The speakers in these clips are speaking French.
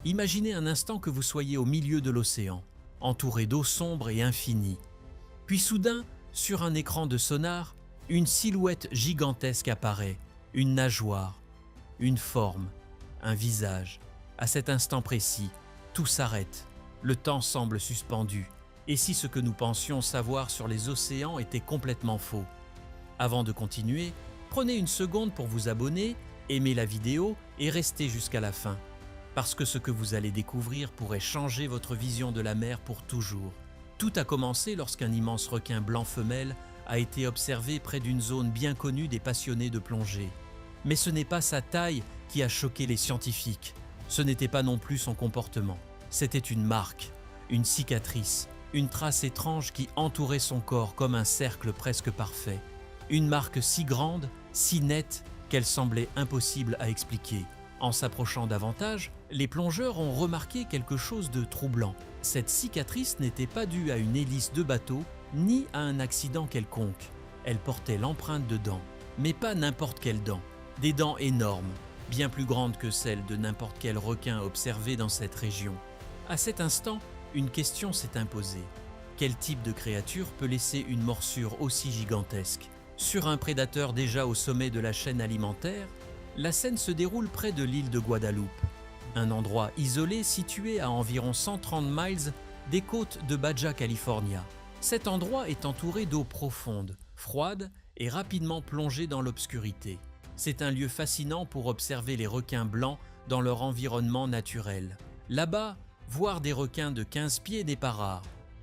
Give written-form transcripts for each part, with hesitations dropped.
Imaginez un instant que vous soyez au milieu de l'océan, entouré d'eau sombre et infinie. Puis soudain, sur un écran de sonar, une silhouette gigantesque apparaît, une nageoire, une forme, un visage. À cet instant précis, tout s'arrête, le temps semble suspendu. Et si ce que nous pensions savoir sur les océans était complètement faux? Avant de continuer, prenez une seconde pour vous abonner, aimer la vidéo et restez jusqu'à la fin. Parce que ce que vous allez découvrir pourrait changer votre vision de la mer pour toujours. Tout a commencé lorsqu'un immense requin blanc femelle a été observé près d'une zone bien connue des passionnés de plongée. Mais ce n'est pas sa taille qui a choqué les scientifiques. Ce n'était pas non plus son comportement. C'était une marque, une cicatrice, une trace étrange qui entourait son corps comme un cercle presque parfait. Une marque si grande, si nette, qu'elle semblait impossible à expliquer. En s'approchant davantage, les plongeurs ont remarqué quelque chose de troublant. Cette cicatrice n'était pas due à une hélice de bateau, ni à un accident quelconque. Elle portait l'empreinte de dents, mais pas n'importe quelles dents. Des dents énormes, bien plus grandes que celles de n'importe quel requin observé dans cette région. À cet instant, une question s'est imposée. Quel type de créature peut laisser une morsure aussi gigantesque? Sur un prédateur déjà au sommet de la chaîne alimentaire, la scène se déroule près de l'île de Guadeloupe, un endroit isolé situé à environ 130 miles des côtes de Baja California. Cet endroit est entouré d'eau profonde, froide et rapidement plongée dans l'obscurité. C'est un lieu fascinant pour observer les requins blancs dans leur environnement naturel. Là-bas, voir des requins de 15 pieds n'est pas rare.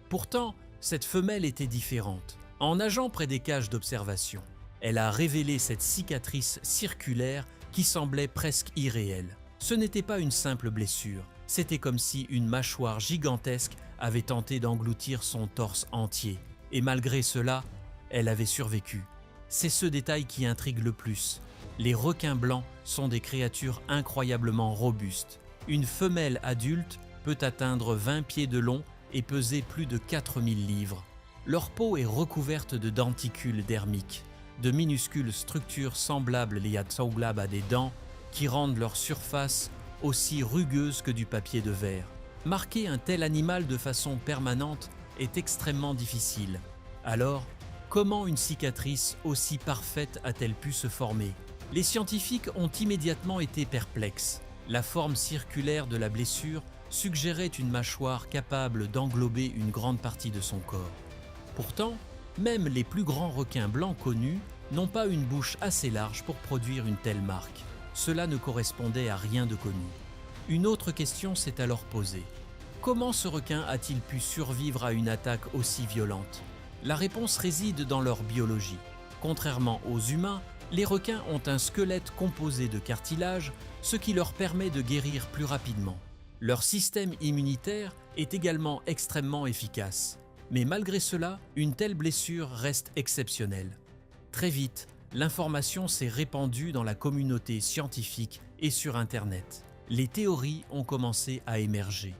Pourtant, cette femelle était différente. En nageant près des cages d'observation, elle a révélé cette cicatrice circulaire qui semblait presque irréelle. Ce n'était pas une simple blessure, c'était comme si une mâchoire gigantesque avait tenté d'engloutir son torse entier. Et malgré cela, elle avait survécu. C'est ce détail qui intrigue le plus. Les requins blancs sont des créatures incroyablement robustes. Une femelle adulte peut atteindre 20 pieds de long et peser plus de 4000 livres. Leur peau est recouverte de denticules dermiques, de minuscules structures semblables à des dents qui rendent leur surface aussi rugueuse que du papier de verre. Marquer un tel animal de façon permanente est extrêmement difficile. Alors, comment une cicatrice aussi parfaite a-t-elle pu se former? Les scientifiques ont immédiatement été perplexes. La forme circulaire de la blessure suggérait une mâchoire capable d'englober une grande partie de son corps. Pourtant, même les plus grands requins blancs connus n'ont pas une bouche assez large pour produire une telle marque. Cela ne correspondait à rien de connu. Une autre question s'est alors posée. Comment ce requin a-t-il pu survivre à une attaque aussi violente? La réponse réside dans leur biologie. Contrairement aux humains, les requins ont un squelette composé de cartilage, ce qui leur permet de guérir plus rapidement. Leur système immunitaire est également extrêmement efficace. Mais malgré cela, une telle blessure reste exceptionnelle. Très vite, l'information s'est répandue dans la communauté scientifique et sur Internet. Les théories ont commencé à émerger.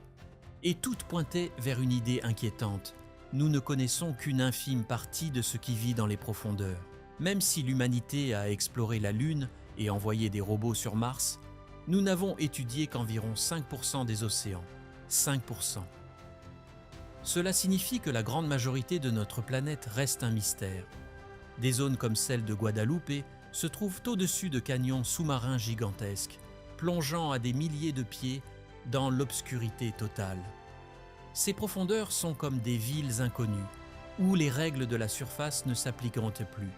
Et toutes pointaient vers une idée inquiétante. Nous ne connaissons qu'une infime partie de ce qui vit dans les profondeurs. Même si l'humanité a exploré la Lune et envoyé des robots sur Mars, nous n'avons étudié qu'environ 5% des océans. 5%. Cela signifie que la grande majorité de notre planète reste un mystère. Des zones comme celle de Guadeloupe se trouvent au-dessus de canyons sous-marins gigantesques, plongeant à des milliers de pieds dans l'obscurité totale. Ces profondeurs sont comme des villes inconnues, où les règles de la surface ne s'appliqueront plus.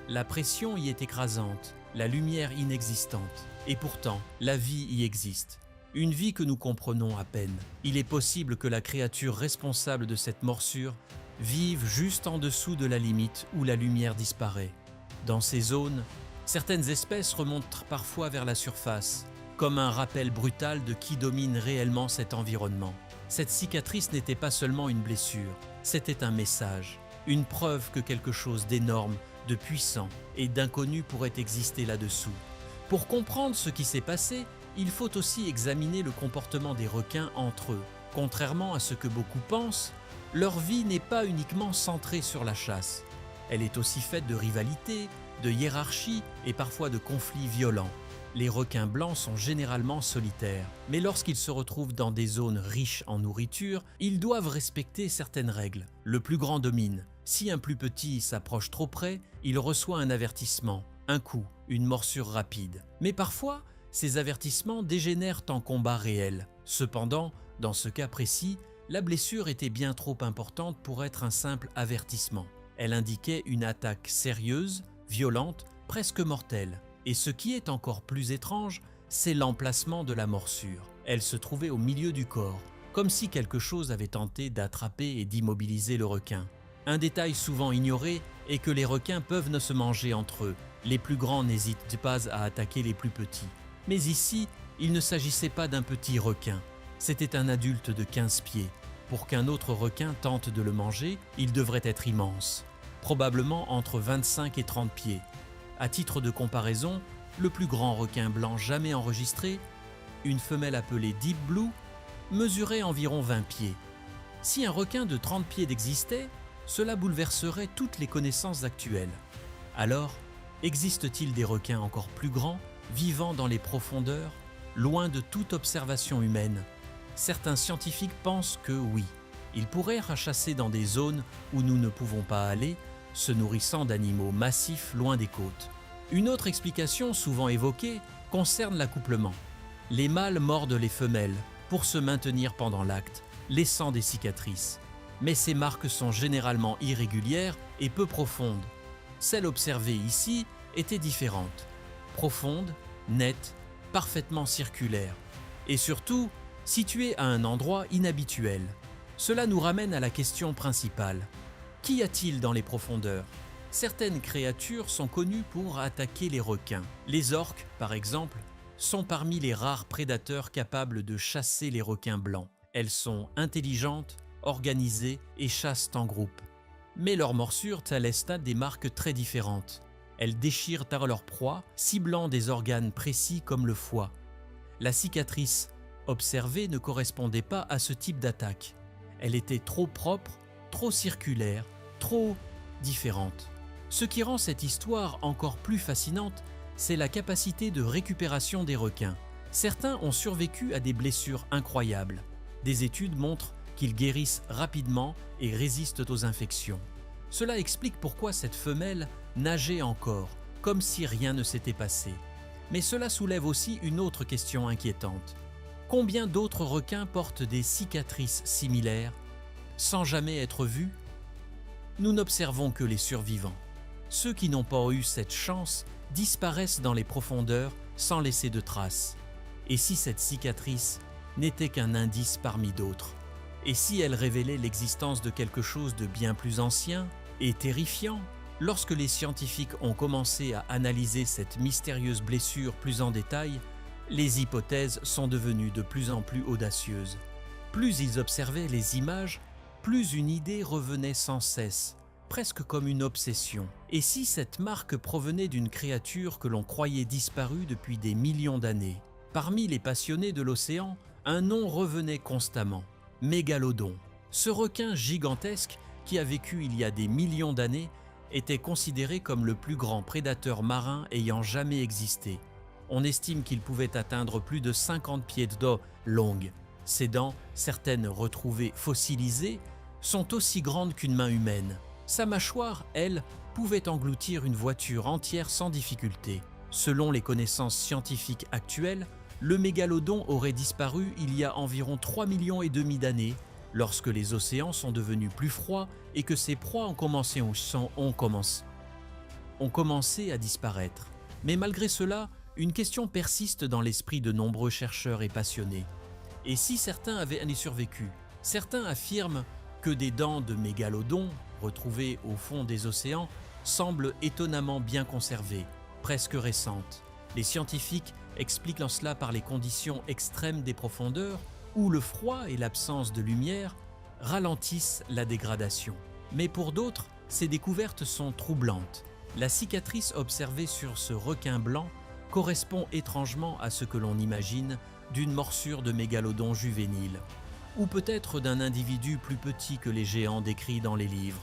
La pression y est écrasante, la lumière inexistante, et pourtant, la vie y existe. Une vie que nous comprenons à peine. Il est possible que la créature responsable de cette morsure vive juste en dessous de la limite où la lumière disparaît. Dans ces zones, certaines espèces remontent parfois vers la surface, comme un rappel brutal de qui domine réellement cet environnement. Cette cicatrice n'était pas seulement une blessure, c'était un message, une preuve que quelque chose d'énorme, de puissant et d'inconnu pourrait exister là-dessous. Pour comprendre ce qui s'est passé, il faut aussi examiner le comportement des requins entre eux. Contrairement à ce que beaucoup pensent, leur vie n'est pas uniquement centrée sur la chasse. Elle est aussi faite de rivalité, de hiérarchie et parfois de conflits violents. Les requins blancs sont généralement solitaires, mais lorsqu'ils se retrouvent dans des zones riches en nourriture, ils doivent respecter certaines règles. Le plus grand domine. Si un plus petit s'approche trop près, il reçoit un avertissement, un coup, une morsure rapide. Mais parfois, ces avertissements dégénèrent en combat réel. Cependant, dans ce cas précis, la blessure était bien trop importante pour être un simple avertissement. Elle indiquait une attaque sérieuse, violente, presque mortelle. Et ce qui est encore plus étrange, c'est l'emplacement de la morsure. Elle se trouvait au milieu du corps, comme si quelque chose avait tenté d'attraper et d'immobiliser le requin. Un détail souvent ignoré est que les requins peuvent ne se manger entre eux. Les plus grands n'hésitent pas à attaquer les plus petits. Mais ici, il ne s'agissait pas d'un petit requin. C'était un adulte de 15 pieds. Pour qu'un autre requin tente de le manger, il devrait être immense, probablement entre 25 et 30 pieds. À titre de comparaison, le plus grand requin blanc jamais enregistré, une femelle appelée Deep Blue, mesurait environ 20 pieds. Si un requin de 30 pieds existait, cela bouleverserait toutes les connaissances actuelles. Alors, existe-t-il des requins encore plus grands, vivant dans les profondeurs, loin de toute observation humaine? Certains scientifiques pensent que oui, ils pourraient chasser dans des zones où nous ne pouvons pas aller, se nourrissant d'animaux massifs loin des côtes. Une autre explication souvent évoquée concerne l'accouplement. Les mâles mordent les femelles pour se maintenir pendant l'acte, laissant des cicatrices. Mais ces marques sont généralement irrégulières et peu profondes. Celles observées ici étaient différentes. Profondes, nettes, parfaitement circulaires. Et surtout, situées à un endroit inhabituel. Cela nous ramène à la question principale. Qu'y a-t-il dans les profondeurs? Certaines créatures sont connues pour attaquer les requins. Les orques, par exemple, sont parmi les rares prédateurs capables de chasser les requins blancs. Elles sont intelligentes, organisées et chassent en groupe. Mais leurs morsures laissent des marques très différentes. Elles déchirent à leur proie, ciblant des organes précis comme le foie. La cicatrice observée ne correspondait pas à ce type d'attaque. Elle était trop propre, trop circulaire, trop différente. Ce qui rend cette histoire encore plus fascinante, c'est la capacité de récupération des requins. Certains ont survécu à des blessures incroyables. Des études montrent qu'ils guérissent rapidement et résistent aux infections. Cela explique pourquoi cette femelle nageait encore, comme si rien ne s'était passé. Mais cela soulève aussi une autre question inquiétante. Combien d'autres requins portent des cicatrices similaires, sans jamais être vus? Nous n'observons que les survivants. Ceux qui n'ont pas eu cette chance disparaissent dans les profondeurs sans laisser de traces. Et si cette cicatrice n'était qu'un indice parmi d'autres? Et si elle révélait l'existence de quelque chose de bien plus ancien et terrifiant? Lorsque les scientifiques ont commencé à analyser cette mystérieuse blessure plus en détail, les hypothèses sont devenues de plus en plus audacieuses. Plus ils observaient les images, plus une idée revenait sans cesse, presque comme une obsession. Et si cette marque provenait d'une créature que l'on croyait disparue depuis des millions d'années? Parmi les passionnés de l'océan, un nom revenait constamment, Mégalodon. Ce requin gigantesque, qui a vécu il y a des millions d'années, était considéré comme le plus grand prédateur marin ayant jamais existé. On estime qu'il pouvait atteindre plus de 50 pieds de longue. Ses dents, certaines retrouvées fossilisées, sont aussi grandes qu'une main humaine. Sa mâchoire, elle, pouvait engloutir une voiture entière sans difficulté. Selon les connaissances scientifiques actuelles, le mégalodon aurait disparu il y a environ 3,5 millions d'années, lorsque les océans sont devenus plus froids et que ses proies ont commencé à disparaître. Mais malgré cela, une question persiste dans l'esprit de nombreux chercheurs et passionnés. Et si certains avaient survécu? Certains affirment que des dents de mégalodon, retrouvées au fond des océans, semblent étonnamment bien conservées, presque récentes. Les scientifiques expliquent cela par les conditions extrêmes des profondeurs, où le froid et l'absence de lumière ralentissent la dégradation. Mais pour d'autres, ces découvertes sont troublantes. La cicatrice observée sur ce requin blanc correspond étrangement à ce que l'on imagine d'une morsure de mégalodon juvénile, ou peut-être d'un individu plus petit que les géants décrits dans les livres.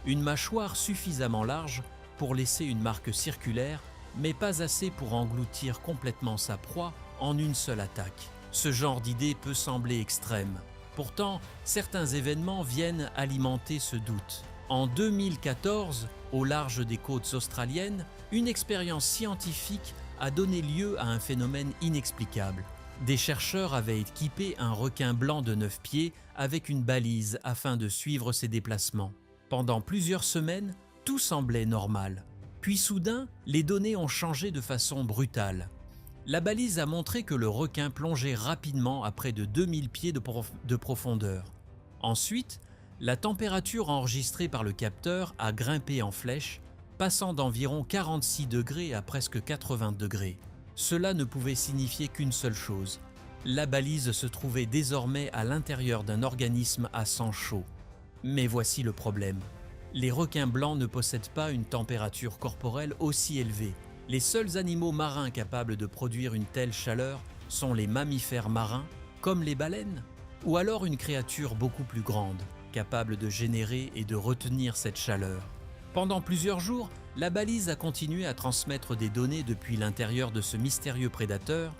Une mâchoire suffisamment large pour laisser une marque circulaire mais pas assez pour engloutir complètement sa proie en une seule attaque. Ce genre d'idée peut sembler extrême. Pourtant, certains événements viennent alimenter ce doute. En 2014, au large des côtes australiennes, une expérience scientifique a donné lieu à un phénomène inexplicable. Des chercheurs avaient équipé un requin blanc de 9 pieds avec une balise afin de suivre ses déplacements. Pendant plusieurs semaines, tout semblait normal. Puis soudain, les données ont changé de façon brutale. La balise a montré que le requin plongeait rapidement à près de 2000 pieds de profondeur. Ensuite, la température enregistrée par le capteur a grimpé en flèche, passant d'environ 46 degrés à presque 80 degrés. Cela ne pouvait signifier qu'une seule chose. La balise se trouvait désormais à l'intérieur d'un organisme à sang chaud. Mais voici le problème. Les requins blancs ne possèdent pas une température corporelle aussi élevée. Les seuls animaux marins capables de produire une telle chaleur sont les mammifères marins, comme les baleines, ou alors une créature beaucoup plus grande, capable de générer et de retenir cette chaleur. Pendant plusieurs jours, la balise a continué à transmettre des données depuis l'intérieur de ce mystérieux prédateur,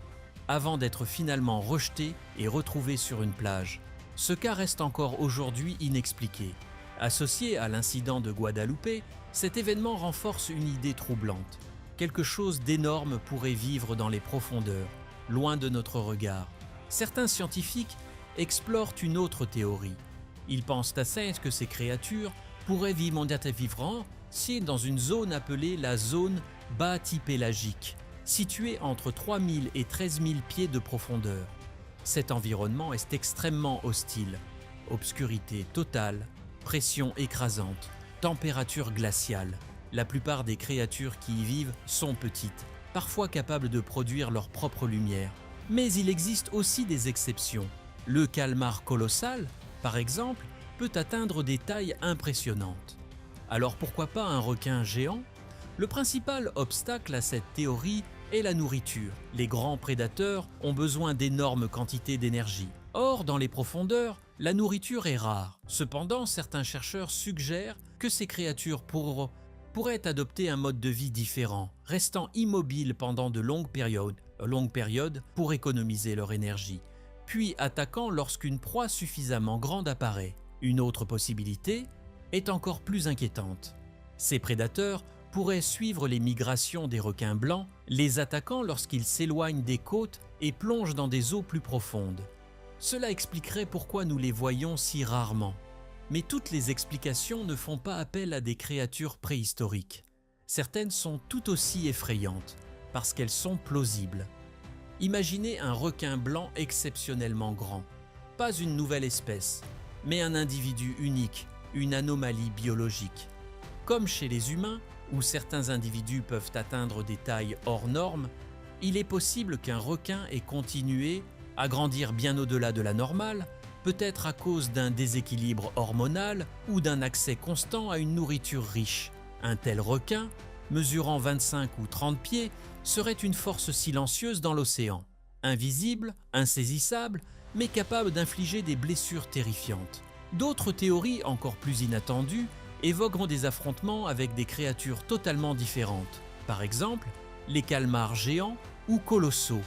avant d'être finalement rejetée et retrouvée sur une plage. Ce cas reste encore aujourd'hui inexpliqué. Associé à l'incident de Guadeloupe, cet événement renforce une idée troublante. Quelque chose d'énorme pourrait vivre dans les profondeurs, loin de notre regard. Certains scientifiques explorent une autre théorie. Ils pensent à ça que ces créatures pourraient vivre dans une zone appelée la zone bathypélagique, située entre 3000 et 13 000 pieds de profondeur. Cet environnement est extrêmement hostile. Obscurité totale, pression écrasante, température glaciale. La plupart des créatures qui y vivent sont petites, parfois capables de produire leur propre lumière. Mais il existe aussi des exceptions. Le calmar colossal, par exemple, peut atteindre des tailles impressionnantes. Alors pourquoi pas un requin géant? Le principal obstacle à cette théorie est la nourriture. Les grands prédateurs ont besoin d'énormes quantités d'énergie. Or, dans les profondeurs, la nourriture est rare. Cependant, certains chercheurs suggèrent que ces créatures pourraient adopter un mode de vie différent, restant immobiles pendant de longues périodes pour économiser leur énergie, puis attaquant lorsqu'une proie suffisamment grande apparaît. Une autre possibilité est encore plus inquiétante. Ces prédateurs pourraient suivre les migrations des requins blancs, les attaquant lorsqu'ils s'éloignent des côtes et plongent dans des eaux plus profondes. Cela expliquerait pourquoi nous les voyons si rarement. Mais toutes les explications ne font pas appel à des créatures préhistoriques. Certaines sont tout aussi effrayantes, parce qu'elles sont plausibles. Imaginez un requin blanc exceptionnellement grand. Pas une nouvelle espèce, mais un individu unique, une anomalie biologique. Comme chez les humains, où certains individus peuvent atteindre des tailles hors normes, il est possible qu'un requin ait continué à grandir bien au-delà de la normale, peut-être à cause d'un déséquilibre hormonal ou d'un accès constant à une nourriture riche. Un tel requin, mesurant 25 ou 30 pieds, serait une force silencieuse dans l'océan, invisible, insaisissable, mais capable d'infliger des blessures terrifiantes. D'autres théories, encore plus inattendues, évoqueront des affrontements avec des créatures totalement différentes. Par exemple, les calmars géants ou colossaux.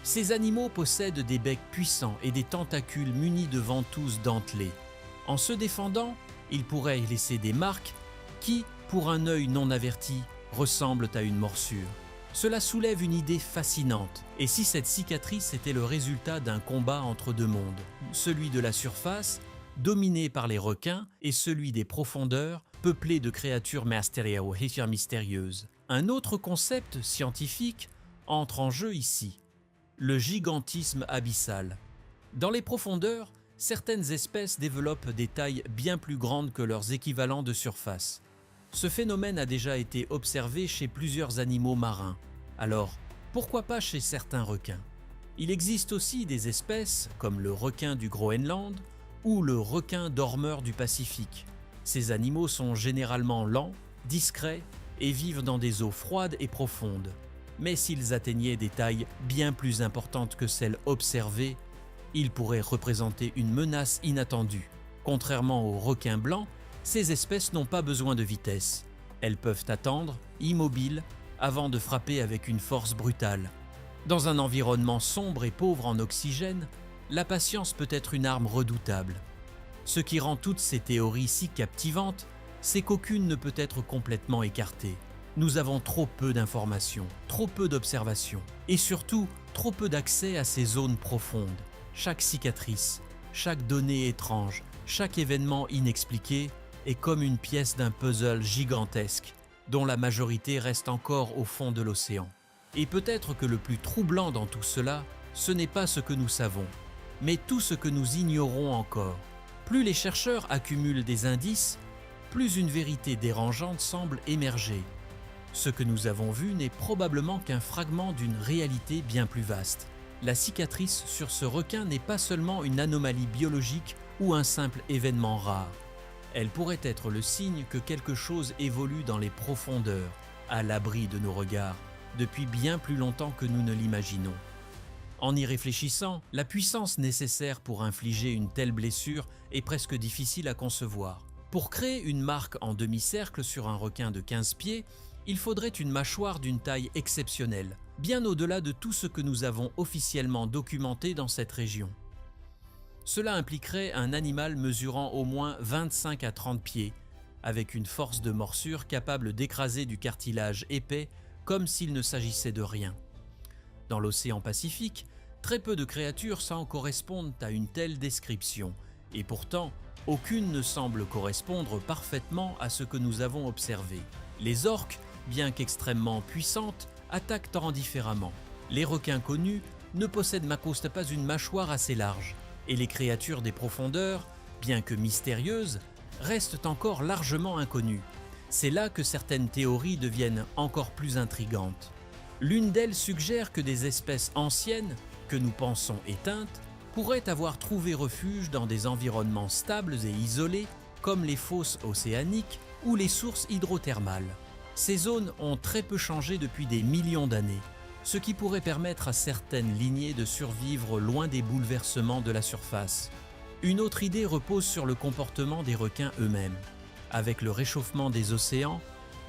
Ces animaux possèdent des becs puissants et des tentacules munis de ventouses dentelées. En se défendant, ils pourraient laisser des marques qui, pour un œil non averti, ressemblent à une morsure. Cela soulève une idée fascinante. Et si cette cicatrice était le résultat d'un combat entre deux mondes, celui de la surface, dominé par les requins, et celui des profondeurs, peuplé de créatures mystérieuses. Un autre concept scientifique entre en jeu ici, le gigantisme abyssal. Dans les profondeurs, certaines espèces développent des tailles bien plus grandes que leurs équivalents de surface. Ce phénomène a déjà été observé chez plusieurs animaux marins. Alors, pourquoi pas chez certains requins? Il existe aussi des espèces, comme le requin du Groenland ou le requin dormeur du Pacifique. Ces animaux sont généralement lents, discrets et vivent dans des eaux froides et profondes. Mais s'ils atteignaient des tailles bien plus importantes que celles observées, ils pourraient représenter une menace inattendue. Contrairement aux requins blancs, ces espèces n'ont pas besoin de vitesse. Elles peuvent attendre, immobiles, avant de frapper avec une force brutale. Dans un environnement sombre et pauvre en oxygène, la patience peut être une arme redoutable. Ce qui rend toutes ces théories si captivantes, c'est qu'aucune ne peut être complètement écartée. Nous avons trop peu d'informations, trop peu d'observations, et surtout trop peu d'accès à ces zones profondes. Chaque cicatrice, chaque donnée étrange, chaque événement inexpliqué est comme une pièce d'un puzzle gigantesque, dont la majorité reste encore au fond de l'océan. Et peut-être que le plus troublant dans tout cela, ce n'est pas ce que nous savons, mais tout ce que nous ignorons encore. Plus les chercheurs accumulent des indices, plus une vérité dérangeante semble émerger. Ce que nous avons vu n'est probablement qu'un fragment d'une réalité bien plus vaste. La cicatrice sur ce requin n'est pas seulement une anomalie biologique ou un simple événement rare. Elle pourrait être le signe que quelque chose évolue dans les profondeurs, à l'abri de nos regards, depuis bien plus longtemps que nous ne l'imaginons. En y réfléchissant, la puissance nécessaire pour infliger une telle blessure est presque difficile à concevoir. Pour créer une marque en demi-cercle sur un requin de 15 pieds, il faudrait une mâchoire d'une taille exceptionnelle, bien au-delà de tout ce que nous avons officiellement documenté dans cette région. Cela impliquerait un animal mesurant au moins 25 à 30 pieds, avec une force de morsure capable d'écraser du cartilage épais comme s'il ne s'agissait de rien. Dans l'océan Pacifique, très peu de créatures s'en correspondent à une telle description, et pourtant, aucune ne semble correspondre parfaitement à ce que nous avons observé. Les orques, bien qu'extrêmement puissantes, attaquent tant différemment. Les requins connus ne possèdent pas une mâchoire assez large, et les créatures des profondeurs, bien que mystérieuses, restent encore largement inconnues. C'est là que certaines théories deviennent encore plus intrigantes. L'une d'elles suggère que des espèces anciennes, que nous pensons éteintes, pourraient avoir trouvé refuge dans des environnements stables et isolés, comme les fosses océaniques ou les sources hydrothermales. Ces zones ont très peu changé depuis des millions d'années, ce qui pourrait permettre à certaines lignées de survivre loin des bouleversements de la surface. Une autre idée repose sur le comportement des requins eux-mêmes. Avec le réchauffement des océans,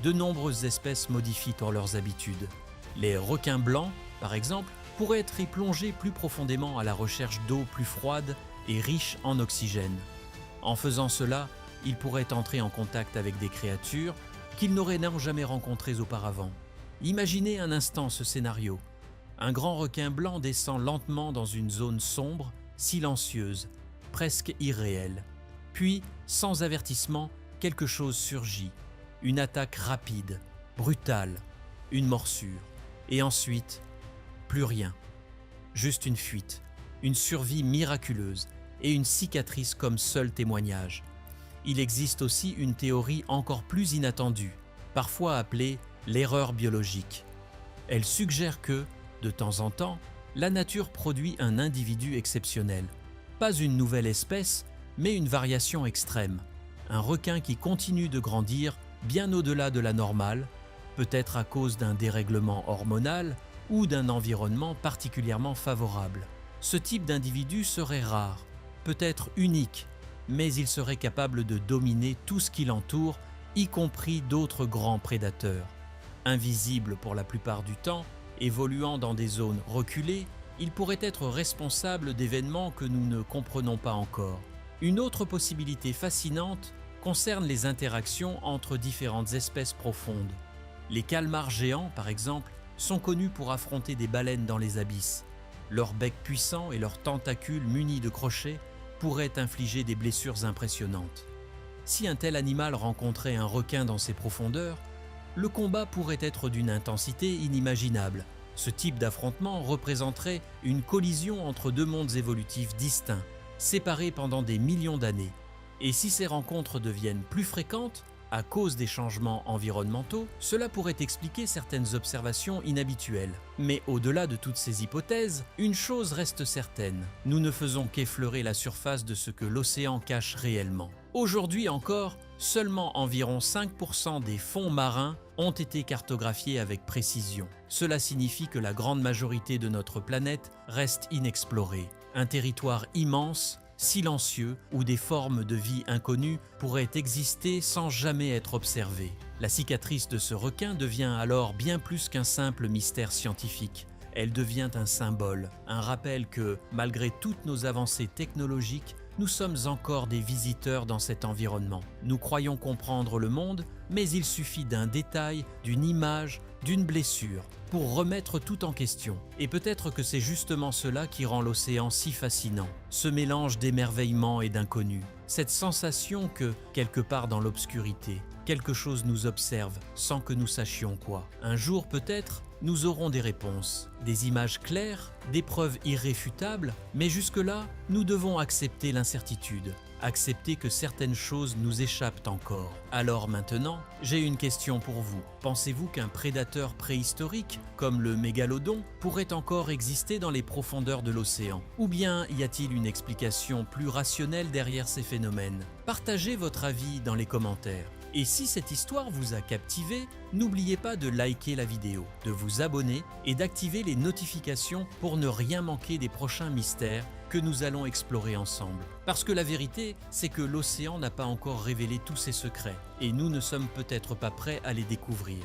de nombreuses espèces modifient leurs habitudes. Les requins blancs, par exemple, pourraient être y plongés plus profondément à la recherche d'eau plus froide et riche en oxygène. En faisant cela, ils pourraient entrer en contact avec des créatures qu'ils n'auraient jamais rencontrées auparavant. Imaginez un instant ce scénario. Un grand requin blanc descend lentement dans une zone sombre, silencieuse, presque irréelle. Puis, sans avertissement, quelque chose surgit. Une attaque rapide, brutale, une morsure. Et ensuite, plus rien. Juste une fuite, une survie miraculeuse et une cicatrice comme seul témoignage. Il existe aussi une théorie encore plus inattendue, parfois appelée l'erreur biologique. Elle suggère que, de temps en temps, la nature produit un individu exceptionnel. Pas une nouvelle espèce, mais une variation extrême. Un requin qui continue de grandir bien au-delà de la normale, peut-être à cause d'un dérèglement hormonal ou d'un environnement particulièrement favorable. Ce type d'individu serait rare, peut-être unique, mais il serait capable de dominer tout ce qui l'entoure, y compris d'autres grands prédateurs. Invisible pour la plupart du temps, évoluant dans des zones reculées, il pourrait être responsable d'événements que nous ne comprenons pas encore. Une autre possibilité fascinante concerne les interactions entre différentes espèces profondes. Les calmars géants, par exemple, sont connus pour affronter des baleines dans les abysses. Leurs becs puissants et leurs tentacules munis de crochets pourraient infliger des blessures impressionnantes. Si un tel animal rencontrait un requin dans ses profondeurs, le combat pourrait être d'une intensité inimaginable. Ce type d'affrontement représenterait une collision entre deux mondes évolutifs distincts, séparés pendant des millions d'années. Et si ces rencontres deviennent plus fréquentes, à cause des changements environnementaux, cela pourrait expliquer certaines observations inhabituelles. Mais au-delà de toutes ces hypothèses, une chose reste certaine. Nous ne faisons qu'effleurer la surface de ce que l'océan cache réellement. Aujourd'hui encore, seulement environ 5% des fonds marins ont été cartographiés avec précision. Cela signifie que la grande majorité de notre planète reste inexplorée. Un territoire immense, silencieux, où des formes de vie inconnues pourraient exister sans jamais être observées. La cicatrice de ce requin devient alors bien plus qu'un simple mystère scientifique. Elle devient un symbole, un rappel que, malgré toutes nos avancées technologiques, nous sommes encore des visiteurs dans cet environnement. Nous croyons comprendre le monde, mais il suffit d'un détail, d'une image, d'une blessure pour remettre tout en question. Et peut-être que c'est justement cela qui rend l'océan si fascinant. Ce mélange d'émerveillement et d'inconnu. Cette sensation que, quelque part dans l'obscurité, quelque chose nous observe sans que nous sachions quoi. Un jour peut-être, nous aurons des réponses, des images claires, des preuves irréfutables, mais jusque-là, nous devons accepter l'incertitude, accepter que certaines choses nous échappent encore. Alors maintenant, j'ai une question pour vous. Pensez-vous qu'un prédateur préhistorique, comme le mégalodon, pourrait encore exister dans les profondeurs de l'océan? Ou bien y a-t-il une explication plus rationnelle derrière ces phénomènes? Partagez votre avis dans les commentaires. Et si cette histoire vous a captivé, n'oubliez pas de liker la vidéo, de vous abonner et d'activer les notifications pour ne rien manquer des prochains mystères que nous allons explorer ensemble. Parce que la vérité, c'est que l'océan n'a pas encore révélé tous ses secrets et nous ne sommes peut-être pas prêts à les découvrir.